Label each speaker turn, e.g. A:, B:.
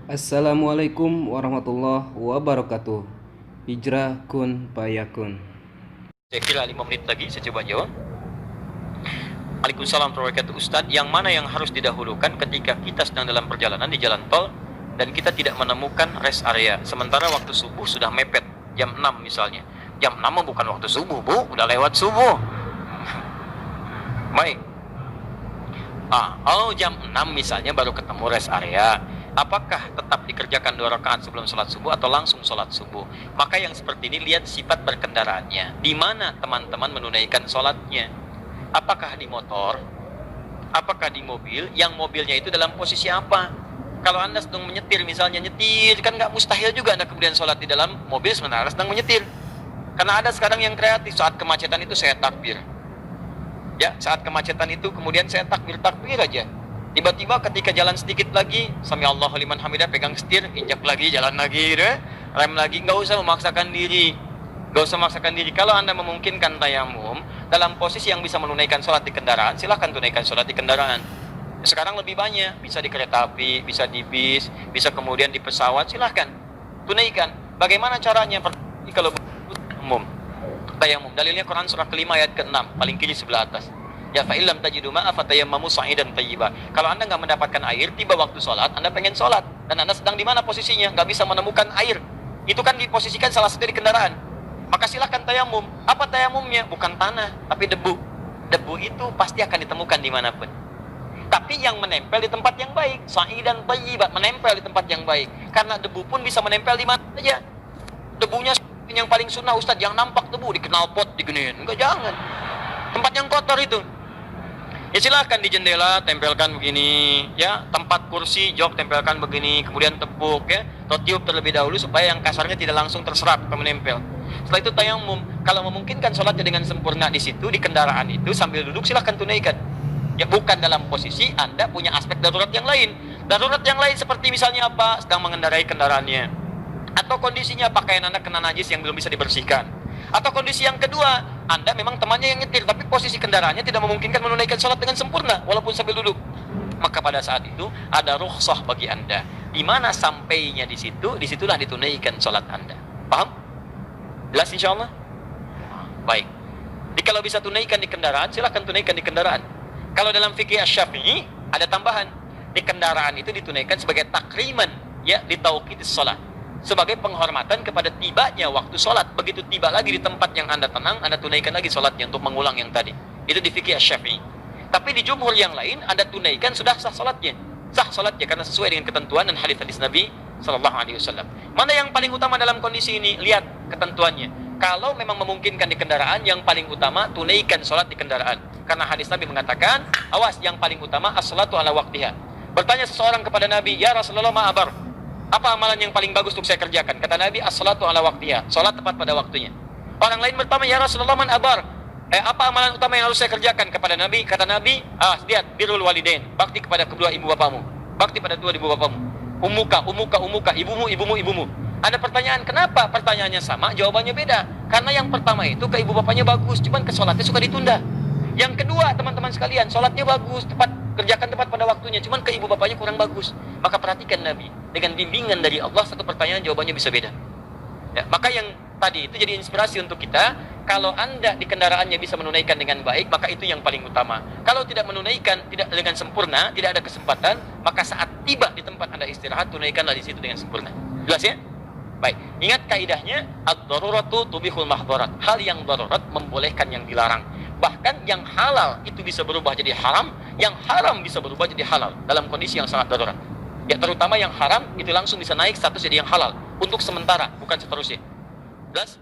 A: Assalamualaikum warahmatullahi wabarakatuh. Hijrah kun payakun.
B: Saya kira 5 menit lagi saya coba jawab. Waalaikumsalam warahmatullahi wabarakatuh. Ustadz, yang mana yang harus didahulukan ketika kita sedang dalam perjalanan di jalan tol dan kita tidak menemukan rest area, sementara waktu subuh sudah mepet, jam 6 misalnya. Jam 6 bukan waktu subuh, Bu, udah lewat subuh. Baik. Jam 6 misalnya baru ketemu rest area. Apakah tetap dikerjakan 2 rakaat sebelum sholat subuh atau langsung sholat subuh? Maka yang seperti ini lihat sifat berkendaraannya. Di mana teman-teman menunaikan sholatnya? Apakah di motor? Apakah di mobil? Yang mobilnya itu dalam posisi apa? Kalau Anda sedang menyetir, misalnya nyetir, kan nggak mustahil juga Anda kemudian sholat di dalam mobil sementara sedang menyetir. Karena ada sekarang yang kreatif, saat kemacetan itu saya takbir. Ya, saat kemacetan itu kemudian saya takbir aja. Tiba-tiba ketika jalan sedikit lagi, sami Allahu liman hamidah, pegang setir, injak lagi, jalan lagi, rem lagi, nggak usah memaksakan diri. Nggak usah memaksakan diri. Kalau Anda memungkinkan tayamum, dalam posisi yang bisa menunaikan sholat di kendaraan, silahkan tunaikan sholat di kendaraan. Sekarang lebih banyak, bisa di kereta api, bisa di bis, bisa kemudian di pesawat, silahkan tunaikan. Bagaimana caranya? Kalau tayamum, dalilnya Quran surah kelima ayat ke-6, paling kiri sebelah atas. Ya fa'ilam tajidu ma'a fatayammamu sa'idan thayyiba. Kalau Anda nggak mendapatkan air, tiba waktu sholat, Anda pengen sholat, dan Anda sedang di mana posisinya? Nggak bisa menemukan air. Itu kan diposisikan salah satu di kendaraan. Maka silahkan tayamum. Apa tayamumnya? Bukan tanah, tapi debu. Debu itu pasti akan ditemukan dimanapun. Tapi yang menempel di tempat yang baik, sa'idan thayyiba, menempel di tempat yang baik. Karena debu pun bisa menempel di mana saja. Debunya yang paling sunnah, Ustadz, yang nampak debu di knalpot, digenin. Enggak, jangan. Tempat yang kotor itu. Ya silahkan di jendela tempelkan begini, ya, tempat kursi jok tempelkan begini, kemudian tepuk, ya, atau tiup terlebih dahulu supaya yang kasarnya tidak langsung terserap atau menempel. Setelah itu tayamum. Kalau memungkinkan sholatnya dengan sempurna di situ, di kendaraan itu sambil duduk, silahkan tunaikan. Ya, bukan dalam posisi Anda punya aspek darurat yang lain. Darurat yang lain seperti misalnya apa? Sedang mengendarai kendaraannya, atau kondisinya pakaian Anda kena najis yang belum bisa dibersihkan. Atau kondisi yang kedua, Anda memang temannya yang nyetir, tapi posisi kendaraannya tidak memungkinkan menunaikan sholat dengan sempurna, walaupun sambil duduk. Maka pada saat itu, ada rukhsah bagi Anda. Di mana sampainya di situ, disitulah ditunaikan sholat Anda. Paham? Jelas insya Allah? Baik. Jadi kalau bisa tunaikan di kendaraan, silahkan tunaikan di kendaraan. Kalau dalam fikih Asy-Syafi'i, ada tambahan. Di kendaraan itu ditunaikan sebagai takriman, ya, di tauqidis sholat. Sebagai penghormatan kepada tibanya waktu sholat. Begitu tiba lagi di tempat yang Anda tenang, Anda tunaikan lagi sholatnya untuk mengulang yang tadi. Itu di fikih Asy-Syafi'i. Tapi di jumhur yang lain, Anda tunaikan sudah sah sholatnya. Sah sholatnya karena sesuai dengan ketentuan dan hadis-hadis Nabi SAW. Mana yang paling utama dalam kondisi ini? Lihat ketentuannya. Kalau memang memungkinkan di kendaraan, yang paling utama tunaikan sholat di kendaraan. Karena hadis Nabi mengatakan, awas, yang paling utama as-sholatu ala waqtiha. Bertanya seseorang kepada Nabi, ya Rasulullah, ma'abar, apa amalan yang paling bagus untuk saya kerjakan? Kata Nabi, as-salatu ala waqtiha, salat tepat pada waktunya. Orang lain bertanya, ya Rasulullah, man abar, apa amalan utama yang harus saya kerjakan? Kepada Nabi, kata Nabi, lihat, birrul walidain, bakti kepada kedua ibu bapamu. Bakti pada kedua ibu bapamu. Umuka, ibumu. Ada pertanyaan, kenapa pertanyaannya sama, jawabannya beda? Karena yang pertama itu ke ibu bapaknya bagus, cuman ke sholatnya suka ditunda. Yang kedua, teman-teman sekalian, sholatnya bagus, kerjakan tepat pada waktunya, cuman ke ibu bapaknya kurang bagus. Maka perhatikan Nabi, dengan bimbingan dari Allah, satu pertanyaan jawabannya bisa beda. Ya, maka yang tadi itu jadi inspirasi untuk kita. Kalau Anda di kendaraannya bisa menunaikan dengan baik, maka itu yang paling utama. Kalau tidak menunaikan, tidak dengan sempurna, tidak ada kesempatan, maka saat tiba di tempat Anda istirahat, tunaikanlah di situ dengan sempurna. Jelas ya? Baik, ingat kaidahnya, ad-daruratu tubihul mahdharat. Hal yang darurat membolehkan yang dilarang. Bahkan yang halal itu bisa berubah jadi haram, yang haram bisa berubah jadi halal dalam kondisi yang sangat darurat. Ya, terutama yang haram itu langsung bisa naik status jadi yang halal untuk sementara, bukan seterusnya. Jelas?